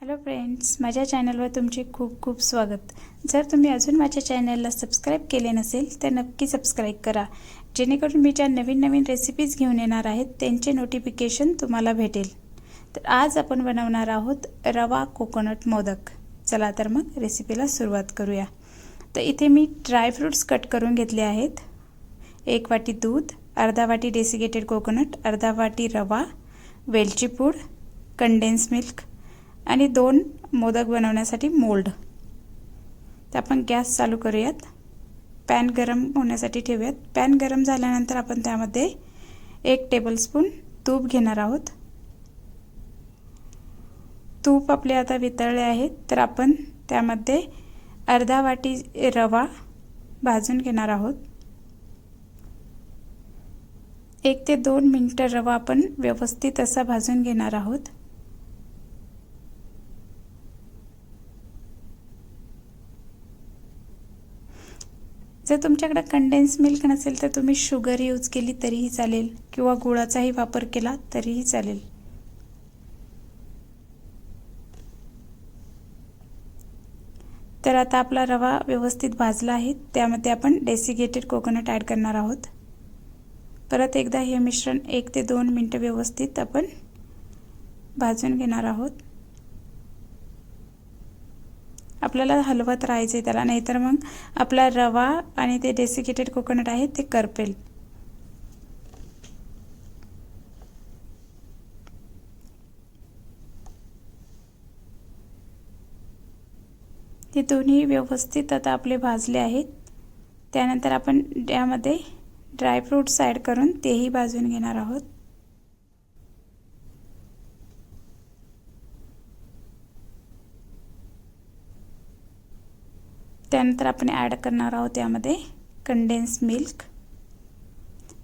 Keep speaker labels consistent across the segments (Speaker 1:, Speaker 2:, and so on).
Speaker 1: Hello friends, माझ्या चॅनलवर तुमचे खूप खूप स्वागत। जर तुम्ही अजून माझ्या चॅनलला सबस्क्राईब केले नसेल तर नक्की सबस्क्राईब करा, जेणेकरून मी ज्या नवीन नवीन रेसिपीज घेऊन येणार आहेत त्यांचे नोटिफिकेशन तुम्हाला भेटेल। तर आज आपण बनवणार आहोत रवा कोकोनट मोदक। चला तर मग रेसिपीला सुरुवात करूया। तर इथे मी ड्रायफ्रूट्स कट करून घेतले आहेत। 1 वाटी दूध, अर्धा वाटी डेसिकेटेड कोकोनट, अर्धा वाटी रवा, वेलची पूड, कंडेन्स मिल्क आणि 2 मोदक बनवण्यासाठी मोल्ड। तर आपण गॅस चालू करूयात। पॅन गरम होण्यासाठी ठेवूयात। पॅन गरम झाल्यानंतर आपण त्यामध्ये 1 टेबलस्पून तूप घेणार आहोत। तूप आपले आता वितळले आहे, तर आपण त्यामध्ये अर्धा वाटी रवा भाजून घेणार आहोत। 1 ते 2 मिनिटे रवा आपण व्यवस्थित असा भाजून घेणार आहोत। जर तुमच्याकडे कंडेन्स मिल्क नसेल तर तुम्ही शुगर यूज केली तरीही चालेल किंवा गुळाचाही वापर केला तरीही चालेल। तर आता आपला रवा व्यवस्थित भाजला आहे, त्यामध्ये आपण डेसिकेटेड कोकोनट ॲड करणार आहोत। परत एकदा हे मिश्रण 1 ते 2 मिनिटे व्यवस्थित आपण भाजून घेणार आहोत। आपल्याला हलवत राहायचे त्याला, नाहीतर मग आपला रवा आणि ते डेसिकेटेड कोकोनट आहे ते करपेल। ते दोन्ही व्यवस्थित आता आपले भाजले आहेत। त्यानंतर आपण यामध्ये ड्रायफ्रूट्स ॲड करून तेही भाजून घेणार आहोत। त्यानंतर आपण ॲड करणार आहोत यामध्ये कंडेन्स मिल्क।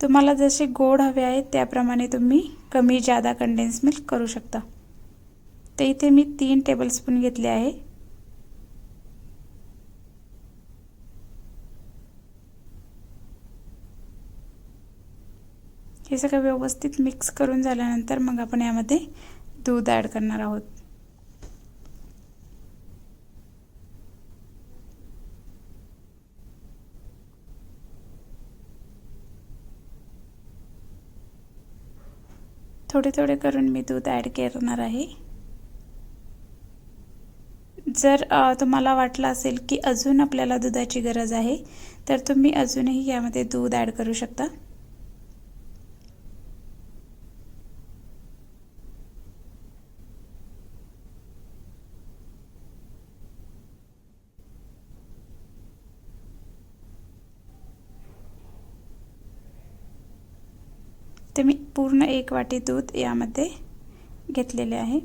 Speaker 1: तुम्हाला जसे गोड हवे आहे त्याप्रमाणे तुम्ही कमी जादा कंडेन्स मिल्क करू शकता। तर इथे मी 3 टेबलस्पून घेतले आहे। हे सगळं व्यवस्थित मिक्स करून झाल्यानंतर मग आपण यामध्ये दूध ॲड करणार आहोत। थोडे थोडे करून मी दूध ॲड करणार आहे। जर तुम्हाला वाटलं असेल की अजून आपल्याला दुधाची गरज आहे तर तुम्ही अजूनही यामध्ये दूध ॲड करू शकता। तर मी पूर्ण 1 वाटी दूध यामध्ये घेतलेले आहे।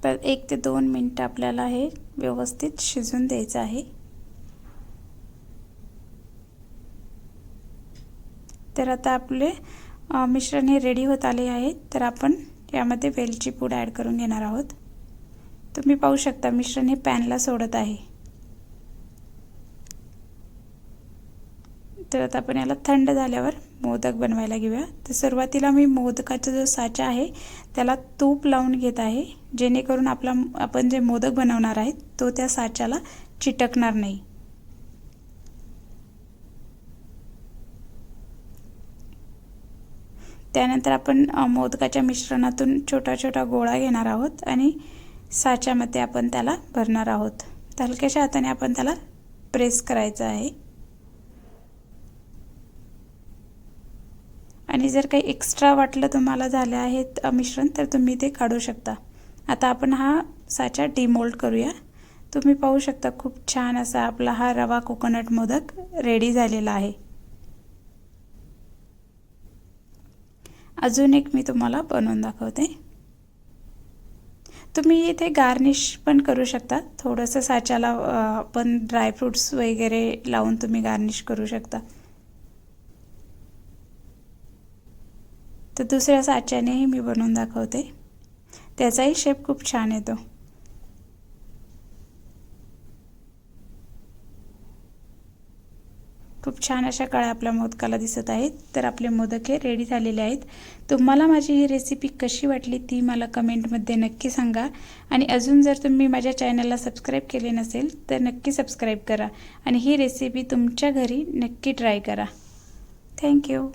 Speaker 1: तर 1 ते 2 मिनिटे आपल्याला हे व्यवस्थित शिजून द्यायचं आहे। तर आता आपले मिश्रण हे रेडी होत आले आहे। तर आपण यामध्ये वेलची पूड ॲड करून घेणार आहोत। तुम्ही पाहू शकता मिश्रण हे पॅनला सोडत आहे। तर आता आपण याला थंड झाल्यावर मोदक बनवायला घेऊया। तर सुरुवातीला मी मोदकाचा जो साचा आहे त्याला तूप लावून घेत आहे, जेणेकरून आपण जे मोदक बनवणार आहे तो त्या साच्याला चिटकणार नाही। त्यानंतर आपण मोदकाच्या मिश्रणातून छोटा छोटा गोळा घेणार आहोत आणि साच्यामध्ये आपण त्याला भरणार आहोत। तर हलक्याशा हाताने आपण त्याला प्रेस करायचं आहे। आणि जर काही एक्स्ट्रा वाटलं तुम्हाला झाले आहेत मिश्रण तर तुम्ही ते काढू शकता। आता आपण हा साचा डिमोल्ड करूया। तुम्ही पाहू शकता खूप छान असा आपला हा रवा कोकोनट मोदक रेडी झालेला आहे। अजून एक मी तुम्हाला बनवून दाखवते। तुम्ही इथे गार्निश पण करू शकता। थोडंसं साच्याला आपण ड्रायफ्रूट्स वगैरे लावून तुम्ही गार्निश करू शकता। तर दुसऱ्या साच्यानेही मी बनवून दाखवते, त्याचाही शेप खूप छान येतो। खूप छान अशा कळ्या आपल्या मोदकाला दिसत आहेत. तर आपले मोदक हे रेडी झालेले आहेत. तुम्हाला माझी ही रेसिपी कशी वाटली ती मला कमेंटमध्ये नक्की सांगा. आणि अजून जर तुम्ही माझ्या चॅनलला सबस्क्राईब केले नसेल तर नक्की सबस्क्राईब करा आणि ही रेसिपी तुमच्या घरी नक्की ट्राय करा. थँक्यू.